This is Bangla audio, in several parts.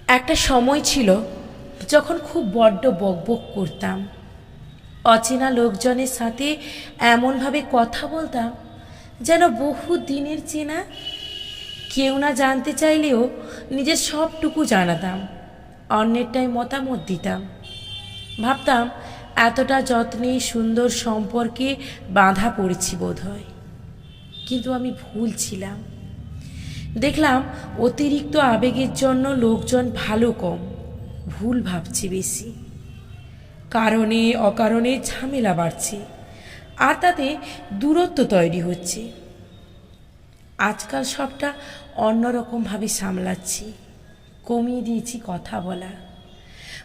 একটা সময় ছিল যখন খুব বড্ড বকবক করতাম, অচেনা লোকজনের সাথে এমনভাবে কথা বলতাম যেন বহু দিনের চেনা। কেউ না জানতে চাইলেও নিজের সবটুকু জানাতাম, অন্যেরটাই মতামত দিতাম। ভাবতাম এতটা যত্নে সুন্দর সম্পর্কে বাঁধা পড়েছি বোধহয়, কিন্তু আমি ভুল ছিলাম। দেখলাম অতিরিক্ত আবেগের জন্য লোকজন ভালো কম, ভুল ভাবছি বেশি। কারণে অকারণে ঝামেলা বাড়ছে, আর তাতে দূরত্ব তৈরি হচ্ছে। আজকাল সবটা অন্যরকমভাবে সামলাচ্ছি, কমিয়ে দিয়েছি কথা বলা।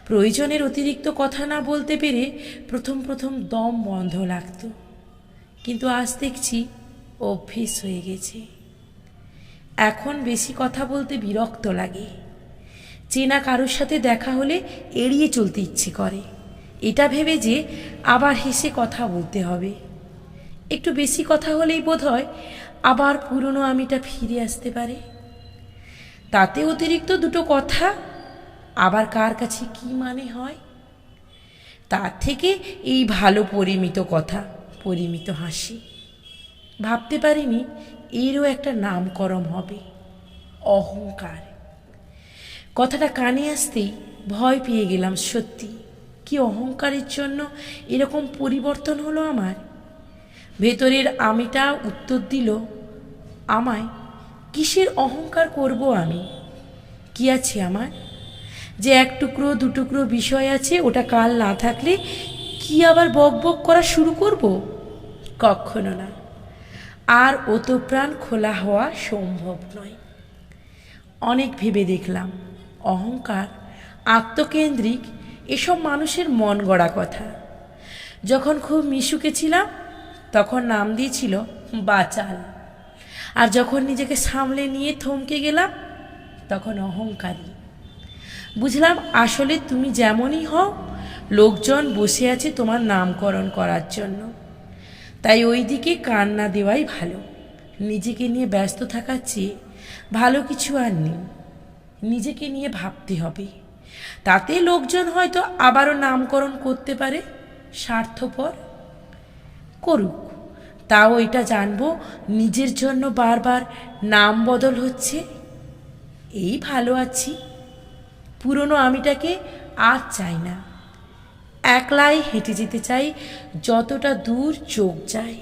প্রয়োজনের অতিরিক্ত কথা না বলতে পেরে প্রথম প্রথম দম বন্ধ লাগতো, কিন্তু আজ দেখছি অভ্যেস হয়ে গেছে। এখন বেশি কথা বলতে বিরক্ত লাগে। চেনা কারোর সাথে দেখা হলে এড়িয়ে চলতে ইচ্ছে করে, এটা ভেবে যে আবার হেসে কথা বলতে হবে। একটু বেশি কথা হলেই বোধহয় আবার পুরনো আমিটা ফিরে আসতে পারে। তাতে অতিরিক্ত দুটো কথা আবার কার কাছে কি মানে হয়। তার থেকে এই ভালো পরিমিত কথা, পরিমিত হাসি। ভাবতে পারিনি এরও একটা নামকরণ হবে, অহংকার। কথাটা কানে আসতেই ভয় পেয়ে গেলাম। সত্যি কি অহংকারের জন্য এরকম পরিবর্তন হলো আমার? ভেতরের আমিটা উত্তর দিল আমায়, কিসের অহংকার করব আমি? কি আছে আমার? যে এক টুকরো দুটুকরো বিষয় আছে, ওটা কাল না থাকলে কি আবার বক বক করা শুরু করব? কখনো না। আর ওতপ্রাণ খোলা হওয়া সম্ভব নয়। অনেক ভেবে দেখলাম অহংকার, আত্মকেন্দ্রিক এসব মানুষের মন গড়া কথা। যখন খুব মিশুকে ছিলাম তখন নাম দিয়েছিল বাচাল, আর যখন নিজেকে সামলে নিয়ে থমকে গেলাম তখন অহংকারী। বুঝলাম আসলে তুমি যেমনই হও, লোকজন বসে আছে তোমার নামকরণ করার জন্য। তাই ওই দিকে কান না দেওয়াই ভালো। নিজেকে নিয়ে ব্যস্ত থাকার চেয়ে ভালো কিছু আর নেই। নিজেকে নিয়ে ভাবতে হবে, তাতে লোকজন হয়তো আবারও নামকরণ করতে পারে। স্বার্থপর করুক, তাও এটা জানবো নিজের জন্য বারবার নাম বদল হচ্ছে। এই ভালো আছি, পুরনো আমিটাকে আর চাই না। একলাই হেঁটে যেতে চাই যতটা দূর চোখ যায়।